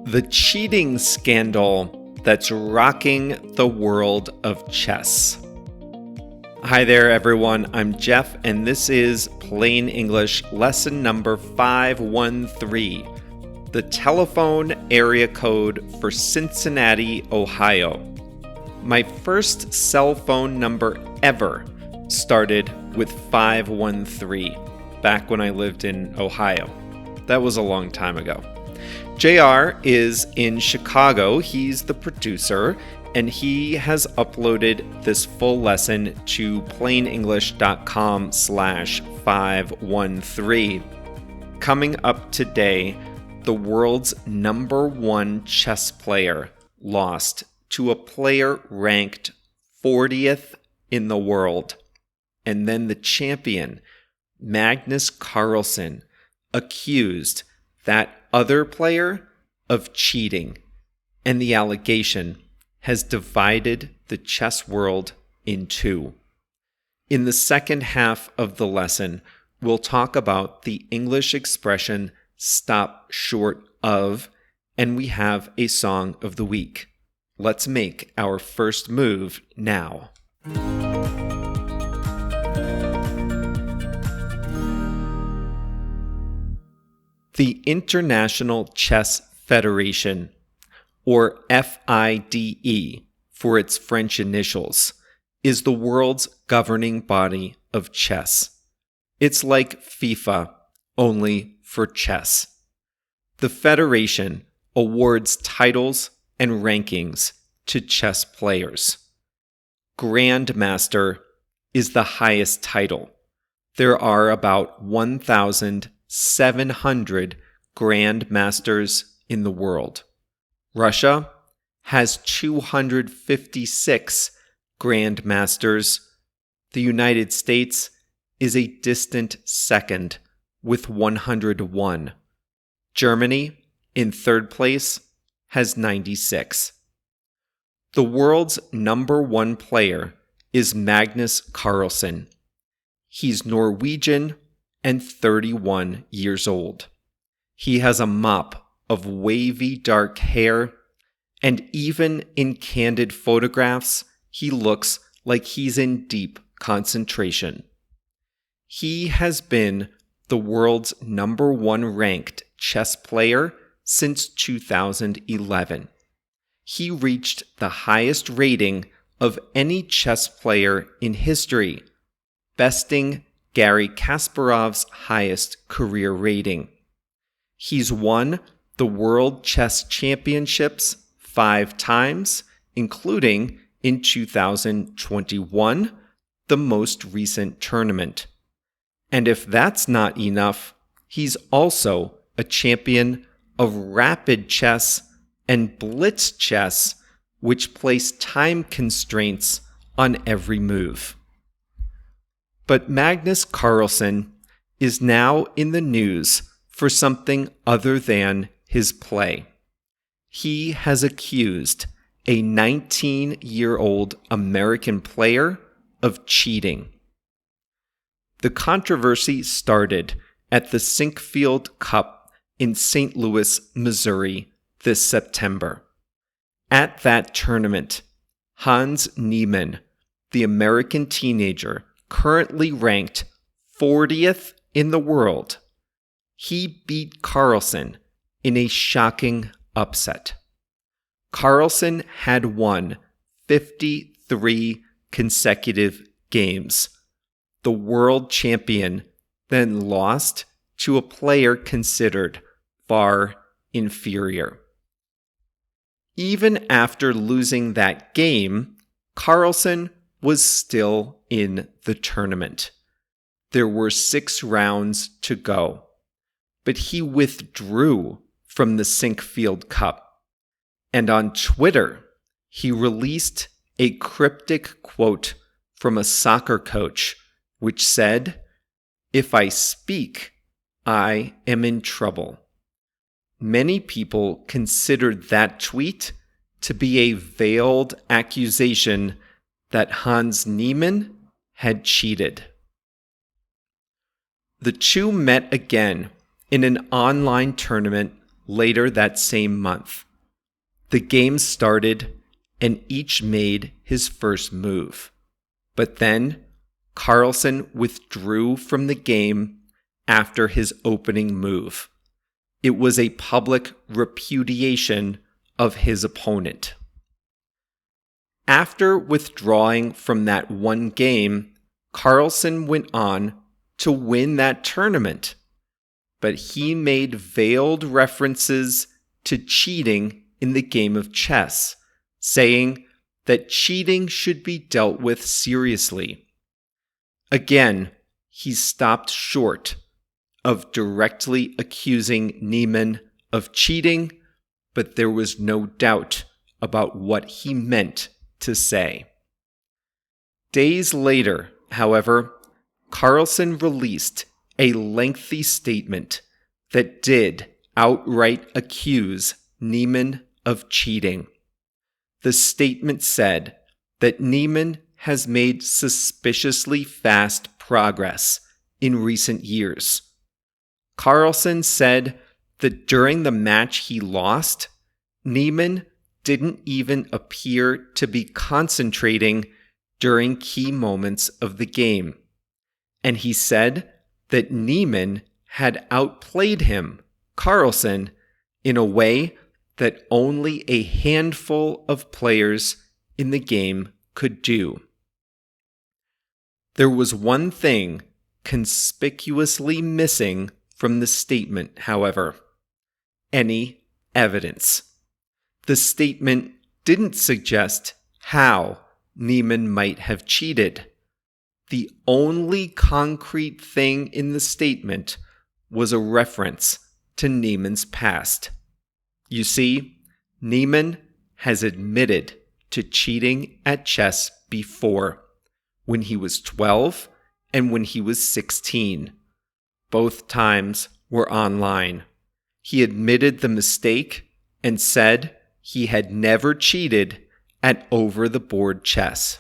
The cheating scandal that's rocking the world of chess. Hi there, everyone. I'm Jeff, and this is Plain English lesson number 513, the telephone area code for Cincinnati, Ohio. My first cell phone number ever started with 513, back when I lived in Ohio. That was a long time ago. JR is in Chicago. He's the producer, and he has uploaded this full lesson to plainenglish.com/513. Coming up today, the world's number one chess player lost to a player ranked 40th in the world. And then the champion, Magnus Carlsen, accused that other player of cheating, and the allegation has divided the chess world in two. In the second half of the lesson, we'll talk about the English expression stop short of, and we have a song of the week. Let's make our first move now. The International Chess Federation, or FIDE for its French initials, is the world's governing body of chess. It's like FIFA, only for chess. The federation awards titles and rankings to chess players. Grandmaster is the highest title. There are about 1,700 grandmasters in the world. Russia has 256 grandmasters. The United States is a distant second with 101. Germany, in third place, has 96. The world's number one player is Magnus Carlsen. He's Norwegian and 31 years old. He has a mop of wavy dark hair, and even in candid photographs, he looks like he's in deep concentration. He has been the world's number one ranked chess player since 2011. He reached the highest rating of any chess player in history, besting Garry Kasparov's highest career rating. He's won the World Chess Championships 5 times, including in 2021, the most recent tournament. And if that's not enough, he's also a champion of rapid chess and blitz chess, which place time constraints on every move. But Magnus Carlsen is now in the news for something other than his play. He has accused a 19-year-old American player of cheating. The controversy started at the Sinkfield Cup in St. Louis, Missouri this September. At that tournament, Hans Niemann, the American teenager currently ranked 40th in the world, he beat Carlsen in a shocking upset. Carlsen had won 53 consecutive games. The world champion then lost to a player considered far inferior. Even after losing that game, Carlsen was still in the tournament. There were 6 rounds to go, but he withdrew from the Sinkfield Cup. And on Twitter, he released a cryptic quote from a soccer coach, which said, "If I speak, I am in trouble." Many people considered that tweet to be a veiled accusation that Hans Niemann had cheated. The two met again in an online tournament later that same month. The game started, and each made his first move. But then, Carlsen withdrew from the game after his opening move. It was a public repudiation of his opponent. After withdrawing from that one game, Carlsen went on to win that tournament. But he made veiled references to cheating in the game of chess, saying that cheating should be dealt with seriously. Again, he stopped short of directly accusing Niemann of cheating, but there was no doubt about what he meant to say. Days later, however, Carlsen released a lengthy statement that did outright accuse Niemann of cheating. The statement said that Niemann has made suspiciously fast progress in recent years. Carlsen said that during the match he lost, Niemann didn't even appear to be concentrating during key moments of the game. And he said that Niemann had outplayed him, Carlsen, in a way that only a handful of players in the game could do. There was one thing conspicuously missing from the statement, however: any evidence. The statement didn't suggest how Niemann might have cheated. The only concrete thing in the statement was a reference to Niemann's past. You see, Niemann has admitted to cheating at chess before, when he was 12 and when he was 16. Both times were online. He admitted the mistake and said he had never cheated at over-the-board chess.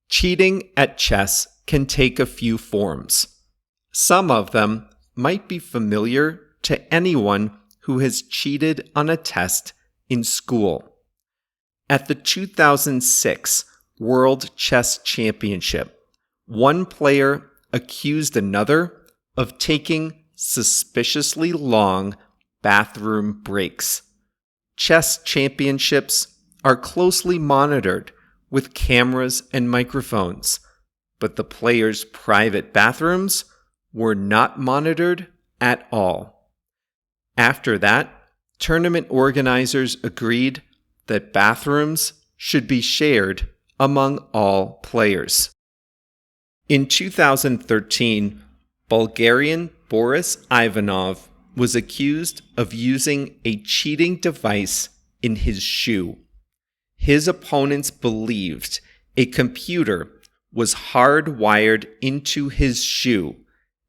Cheating at chess can take a few forms. Some of them might be familiar to anyone who has cheated on a test in school. At the 2006 World Chess Championship, one player accused another of taking suspiciously long bathroom breaks. Chess championships are closely monitored with cameras and microphones, but the players' private bathrooms were not monitored at all. After that, tournament organizers agreed that bathrooms should be shared among all players. In 2013, Bulgarian Boris Ivanov was accused of using a cheating device in his shoe. His opponents believed a computer was hardwired into his shoe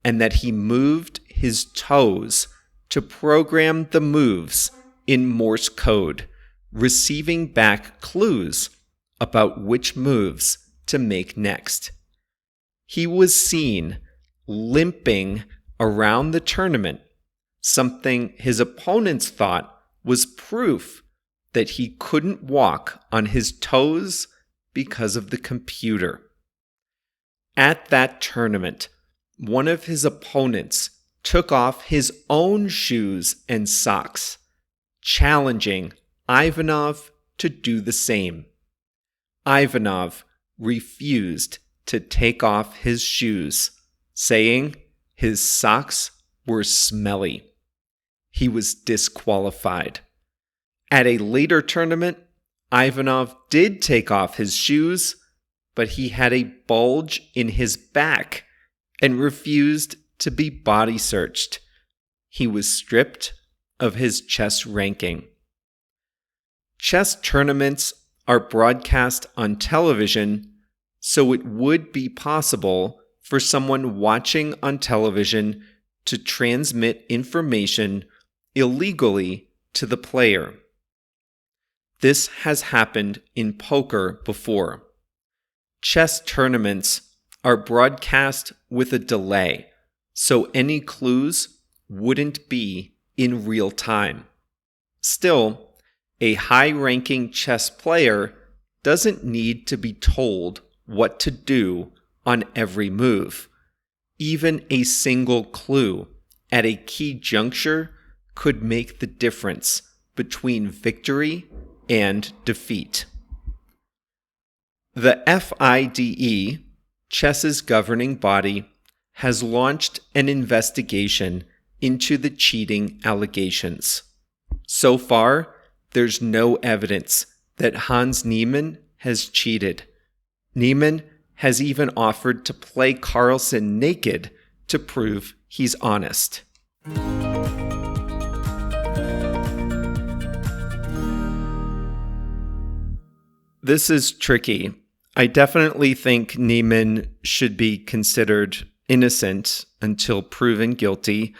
and that he moved his toes to program the moves in Morse code, receiving back clues about which moves to make next. He was seen limping around the tournament, something his opponents thought was proof that he couldn't walk on his toes because of the computer. At that tournament, one of his opponents took off his own shoes and socks, challenging Ivanov to do the same. Ivanov refused to take off his shoes, saying his socks were smelly. He was disqualified. At a later tournament, Ivanov did take off his shoes, but he had a bulge in his back and refused to be body searched. He was stripped of his chess ranking. Chess tournaments are broadcast on television, so it would be possible for someone watching on television to transmit information illegally to the player. This has happened in poker before. Chess tournaments are broadcast with a delay, so any clues wouldn't be in real time. Still, a high-ranking chess player doesn't need to be told what to do on every move. Even a single clue at a key juncture could make the difference between victory and defeat. The FIDE, chess's governing body, has launched an investigation into the cheating allegations. So far, there's no evidence that Hans Niemann has cheated. Niemann has even offered to play Carlsen naked to prove he's honest. This is tricky. I definitely think Niemann should be considered innocent until proven guilty.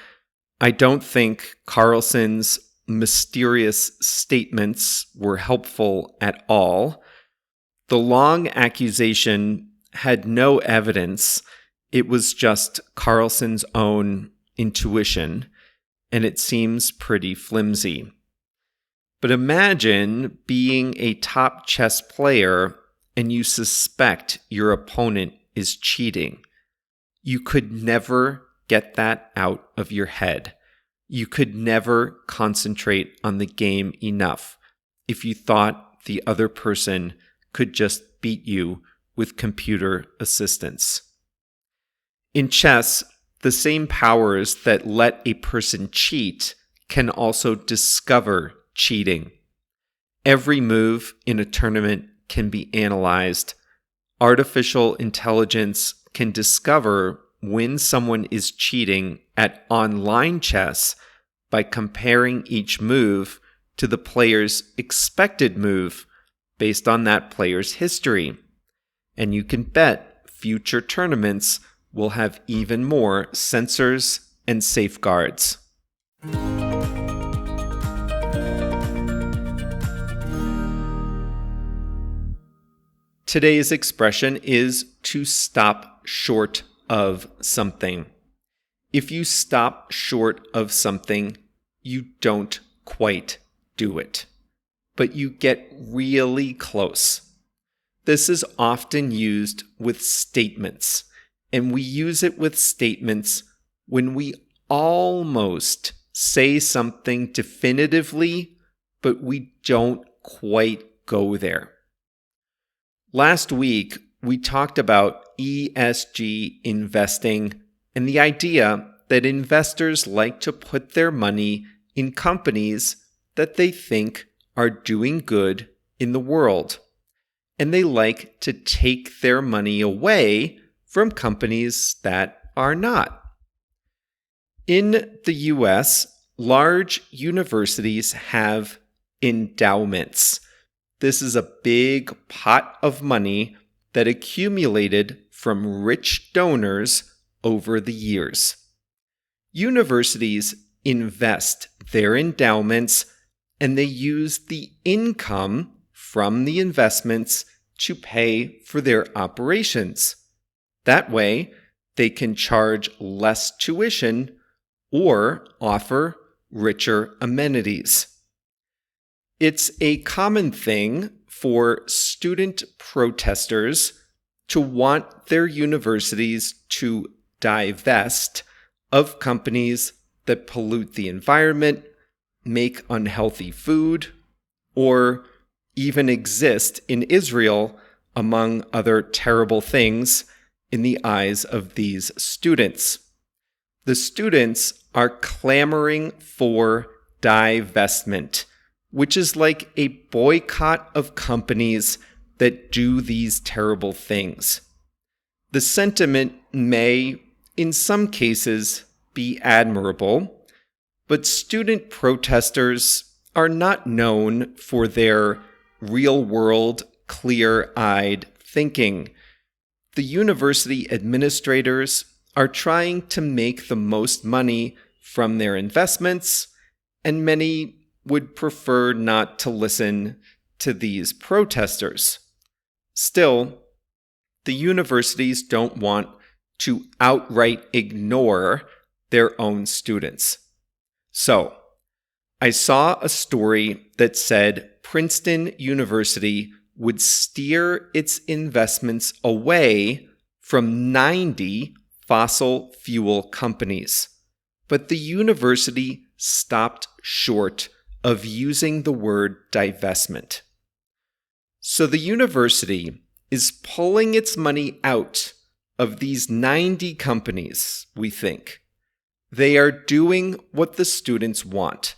I don't think Carlsen's mysterious statements were helpful at all. The long accusation had no evidence. It was just Carlsen's own intuition, and it seems pretty flimsy. But imagine being a top chess player and you suspect your opponent is cheating. You could never get that out of your head. You could never concentrate on the game enough if you thought the other person could just beat you with computer assistance. In chess, the same powers that let a person cheat can also discover cheating. Every move in a tournament can be analyzed. Artificial intelligence can discover when someone is cheating at online chess by comparing each move to the player's expected move based on that player's history. And you can bet future tournaments will have even more sensors and safeguards. Today's expression is to stop short of something. If you stop short of something, you don't quite do it, but you get really close. This is often used with statements, and we use it with statements when we almost say something definitively, but we don't quite go there. Last week, we talked about ESG investing and the idea that investors like to put their money in companies that they think are doing good in the world, and they like to take their money away from companies that are not. In the US, large universities have endowments. This is a big pot of money that accumulated from rich donors over the years. Universities invest their endowments, and they use the income from the investments to pay for their operations. That way, they can charge less tuition or offer richer amenities. It's a common thing for student protesters to want their universities to divest of companies that pollute the environment, make unhealthy food, or even exist in Israel, among other terrible things in the eyes of these students. The students are clamoring for divestment, which is like a boycott of companies that do these terrible things. The sentiment may, in some cases, be admirable, but student protesters are not known for their real-world, clear-eyed thinking. The university administrators are trying to make the most money from their investments, and many would prefer not to listen to these protesters. Still, the universities don't want to outright ignore their own students. So, I saw a story that said Princeton University would steer its investments away from 90 fossil fuel companies, but the university stopped short of using the word divestment. So the university is pulling its money out of these 90 companies, we think. They are doing what the students want.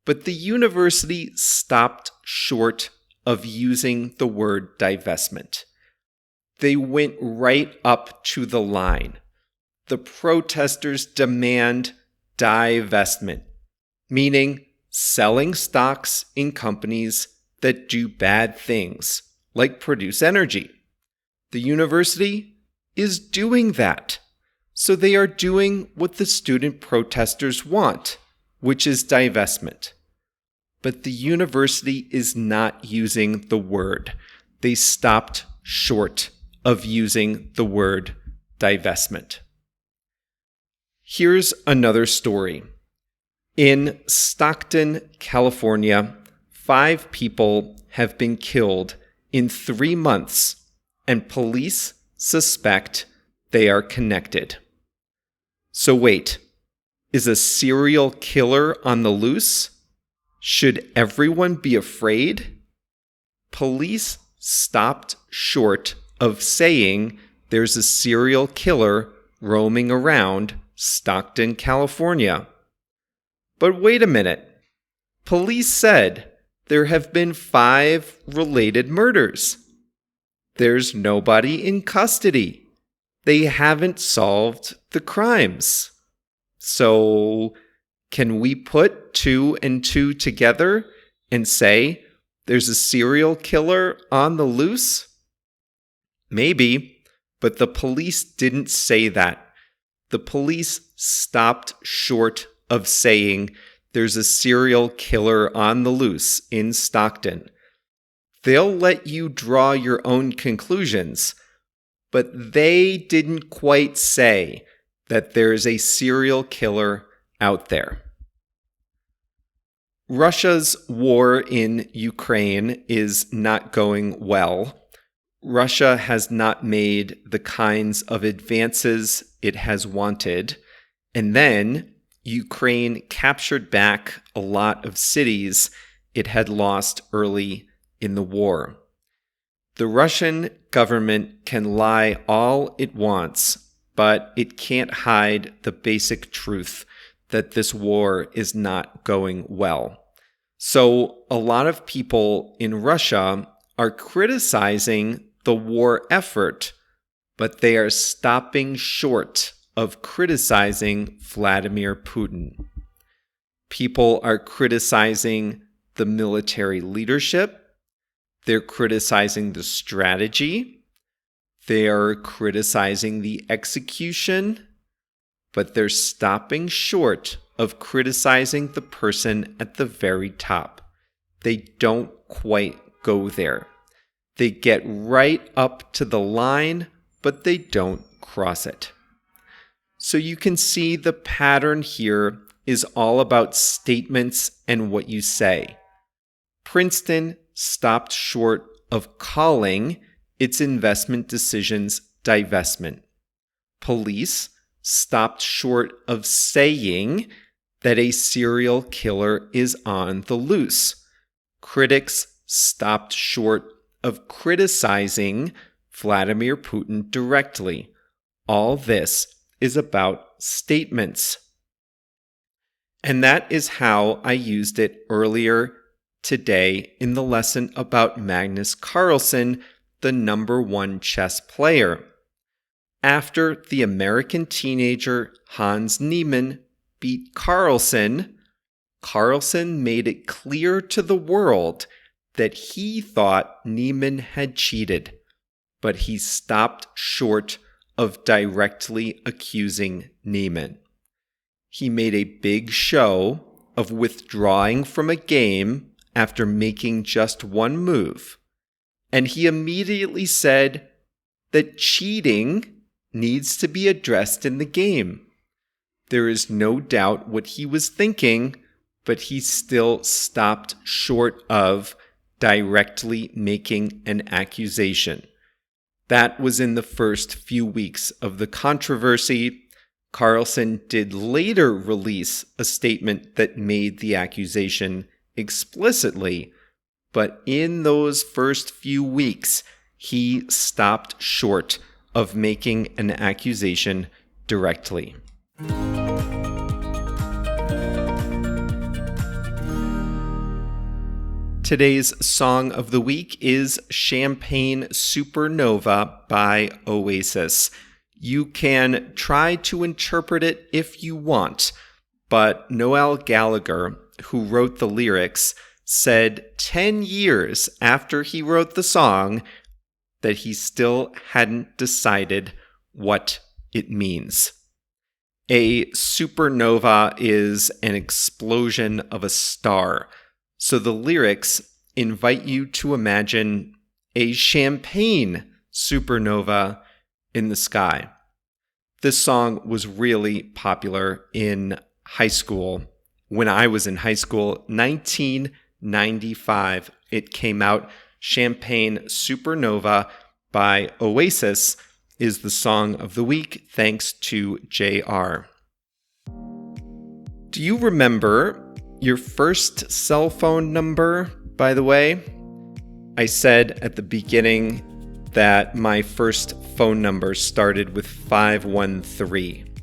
But the university stopped short of using the word divestment. They went right up to the line. The protesters demand divestment, meaning selling stocks in companies that do bad things, like produce energy. The university is doing that. So they are doing what the student protesters want, which is divestment. But the university is not using the word. They stopped short of using the word divestment. Here's another story. In Stockton, California, 5 people have been killed in 3 months, and police suspect they are connected. So wait, is a serial killer on the loose? Should everyone be afraid? Police stopped short of saying there's a serial killer roaming around Stockton, California. But wait a minute. Police said there have been 5 related murders. There's nobody in custody. They haven't solved the crimes. So, can we put 2 and 2 together and say there's a serial killer on the loose? Maybe, but the police didn't say that. The police stopped short of saying there's a serial killer on the loose in Stockton. They'll let you draw your own conclusions, but they didn't quite say that there's a serial killer out there. Russia's war in Ukraine is not going well. Russia has not made the kinds of advances it has wanted. And then Ukraine captured back a lot of cities it had lost early in the war. The Russian government can lie all it wants, but it can't hide the basic truth that this war is not going well. So a lot of people in Russia are criticizing the war effort, but they are stopping short of criticizing Vladimir Putin. People are criticizing the military leadership. They're criticizing the strategy. They're criticizing the execution, but they're stopping short of criticizing the person at the very top. They don't quite go there. They get right up to the line, but they don't cross it. So you can see the pattern here is all about statements and what you say. Princeton stopped short of calling its investment decisions divestment. Police stopped short of saying that a serial killer is on the loose. Critics stopped short of criticizing Vladimir Putin directly. All this is about statements. And that is how I used it earlier today in the lesson about Magnus Carlsen, the #1 chess player. After the American teenager Hans Niemann beat Carlsen, Carlsen made it clear to the world that he thought Niemann had cheated, but he stopped short of directly accusing Niemann. He made a big show of withdrawing from a game after making just one move, and he immediately said that cheating needs to be addressed in the game. There is no doubt what he was thinking but he still stopped short of directly making an accusation. That was in the first few weeks of the controversy. Carlsen did later release a statement that made the accusation explicitly, but in those first few weeks, he stopped short of making an accusation directly. Today's song of the week is Champagne Supernova by Oasis. You can try to interpret it if you want, but Noel Gallagher, who wrote the lyrics, said 10 years after he wrote the song that he still hadn't decided what it means. A supernova is an explosion of a star. So the lyrics invite you to imagine a champagne supernova in the sky. This song was really popular in high school. When I was in high school, 1995, it came out. Champagne Supernova by Oasis is the song of the week, thanks to JR. Do you remember your first cell phone number, by the way? I said at the beginning that my first phone number started with 513.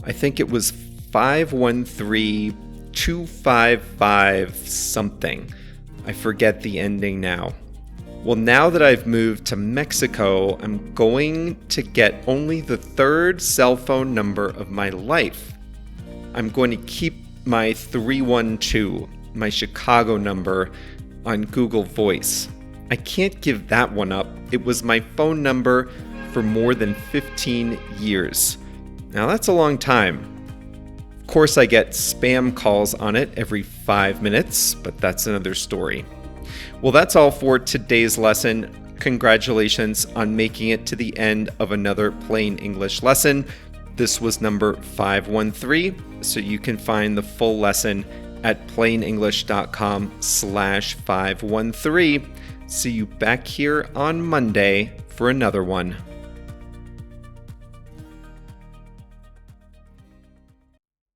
I think it was 513-255 something. I forget the ending now. Well, now that I've moved to Mexico, I'm going to get only the third cell phone number of my life. I'm going to keep my 312, my Chicago number, on Google Voice. I can't give that one up. It was my phone number for more than 15 years. Now that's a long time. Of course, I get spam calls on it every 5 minutes, but that's another story. Well, that's all for today's lesson. Congratulations on making it to the end of another Plain English lesson. This was number 513, so you can find the full lesson at plainenglish.com/513. See you back here on Monday for another one.